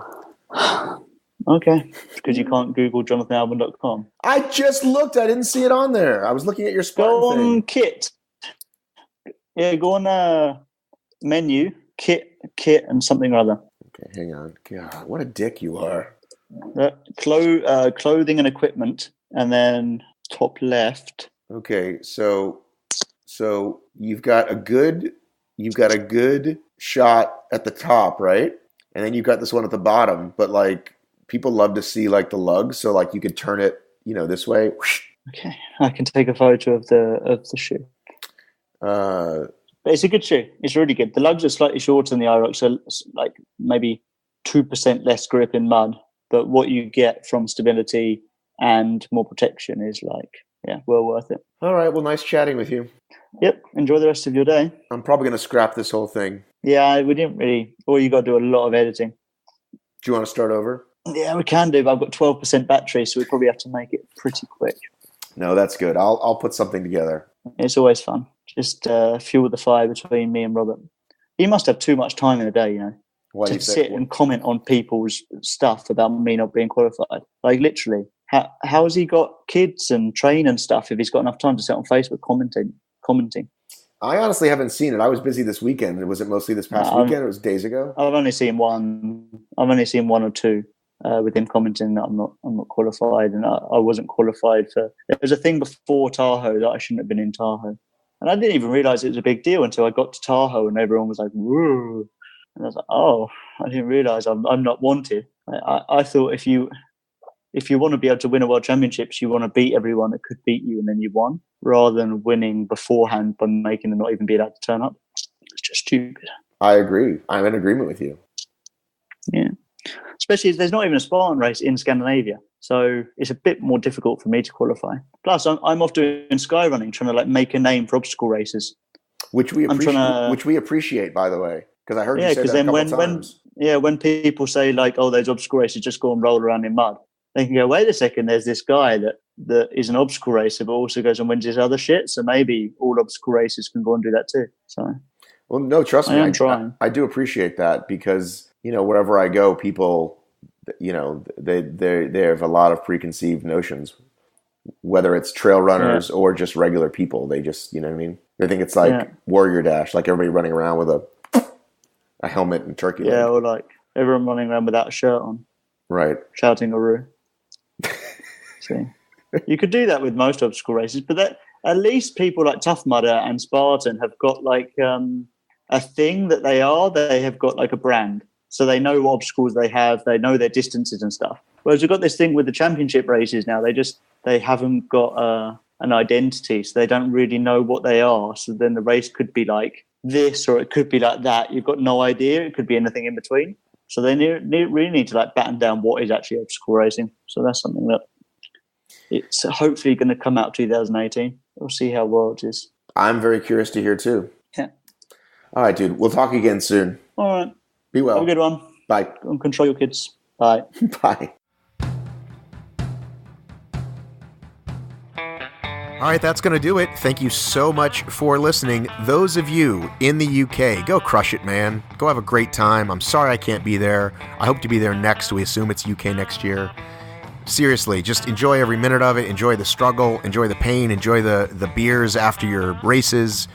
Okay. Because you can't Google JonathanAlbon.com. I just looked. I didn't see it on there. I was looking at your Spartan Go on thing. Kit. Yeah, go on menu, kit, and something or other. Okay, hang on. God, what a dick you are. Clothing and equipment, and then top left. Okay, so you've got a good shot at the top, right? And then you've got this one at the bottom, but like people love to see like the lugs, so like you could turn it, this way. Okay, I can take a photo of the shoe. But it's a good shoe. It's really good. The lugs are slightly shorter than the IROC, so like maybe 2% less grip in mud. But what you get from stability and more protection is well worth it. All right. Well, nice chatting with you. Yep. Enjoy the rest of your day. I'm probably going to scrap this whole thing. Yeah, we didn't really. Or you got to do a lot of editing. Do you want to start over? Yeah, we can do, but I've got 12% battery, so we probably have to make it pretty quick. No, that's good. I'll put something together. It's always fun. Just fuel the fire between me and Robert. He must have too much time in the day, to sit and comment on people's stuff about me not being qualified. Like, literally, how has he got kids and train and stuff if he's got enough time to sit on Facebook commenting? I honestly haven't seen it. I was busy this weekend. Was it mostly this past weekend? It was days ago. I've only seen one. I've only seen one or two with him commenting that I'm not qualified, and I wasn't qualified for. There was a thing before Tahoe that I shouldn't have been in Tahoe, and I didn't even realize it was a big deal until I got to Tahoe, and everyone was like, "Whoa!" And I was like, "Oh, I didn't realize I'm not wanted." I thought if you want to be able to win a world championships, you want to beat everyone that could beat you, and then you won, rather than winning beforehand by making them not even be allowed to turn up. It's just stupid. I agree. I'm in agreement with you. Yeah. Especially as there's not even a Spartan race in Scandinavia. So it's a bit more difficult for me to qualify. Plus, I'm off doing sky running, trying to make a name for obstacle races. Which we appreciate, by the way. Because I heard you say that a couple times. When people say, those obstacle races just go and roll around in mud, they can go, wait a second, there's this guy that is an obstacle racer but also goes and wins this other shit, so maybe all obstacle races can go and do that too. So, well, no, trust me, I'm trying. I do appreciate that because, wherever I go, people, they have a lot of preconceived notions, whether it's trail runners or just regular people. They just, you know what I mean? They think it's like Warrior Dash, like everybody running around with a helmet and turkey leg. Yeah, or everyone running around without a shirt on. Right. Shouting Uru. See, you could do that with most obstacle races, but at least people like Tough Mudder and Spartan have got a thing that they have got a brand. So they know what obstacles they have, they know their distances and stuff. Whereas we've got this thing with the championship races now, they haven't got an identity, so they don't really know what they are. So then the race could be like this or it could be like that. You've got no idea. It could be anything in between. So they really need to batten down what is actually obstacle racing. So that's something that it's hopefully going to come out 2018. We'll see how Worlds is. I'm very curious to hear too. Yeah. All right, dude. We'll talk again soon. All right. Be well. Have a good one. Bye. Go and control your kids. Bye. Bye. All right, that's going to do it. Thank you so much for listening. Those of you in the UK, go crush it, man. Go have a great time. I'm sorry I can't be there. I hope to be there next. We assume it's UK next year. Seriously, just enjoy every minute of it. Enjoy the struggle. Enjoy the pain. Enjoy the beers after your races.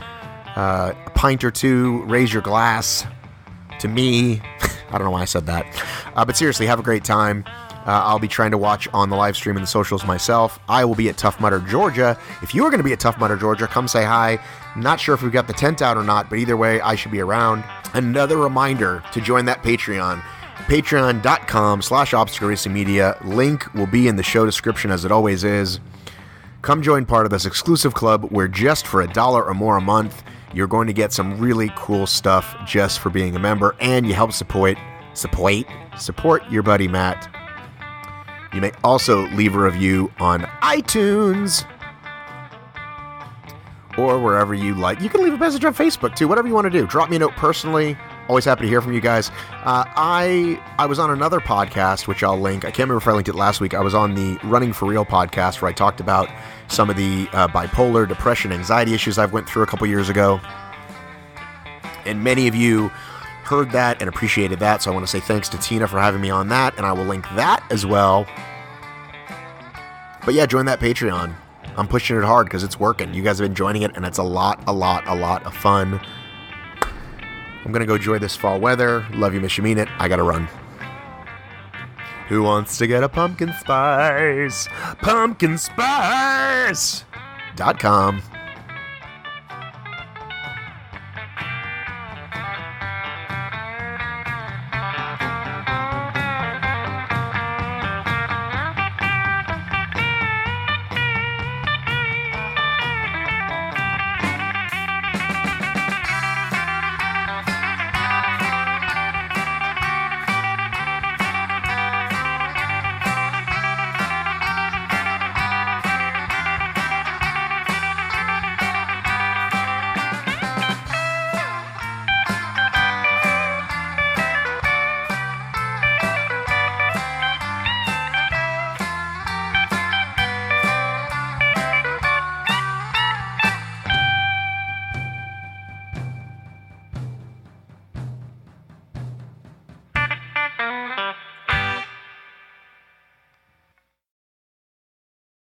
A pint or two. Raise your glass to me. I don't know why I said that. But seriously, have a great time. I'll be trying to watch on the live stream and the socials myself. I will be at Tough Mudder, Georgia. If you are going to be at Tough Mudder, Georgia, come say hi. Not sure if we've got the tent out or not, but either way, I should be around. Another reminder to join that Patreon. Patreon.com/Obstacle Racing Media. Link will be in the show description as it always is. Come join part of this exclusive club where just for $1 or more a month, you're going to get some really cool stuff just for being a member, and you help support your buddy Matt. You may also leave a review on iTunes or wherever you like. You can leave a message on Facebook too, whatever you want to do. Drop me a note personally. Always happy to hear from you guys. I was on another podcast, which I'll link. I can't remember if I linked it last week. I was on the Running for Real podcast where I talked about some of the bipolar, depression, anxiety issues I've went through a couple years ago. And many of you heard that and appreciated that, so I want to say thanks to Tina for having me on that, and I will link that as well. But yeah, join that Patreon. I'm pushing it hard because it's working. You guys have been joining it, and it's a lot of fun. I'm going to go enjoy this fall weather. Love you, miss you, mean it. I got to run. Who wants to get a pumpkin spice? Pumpkinspice.com.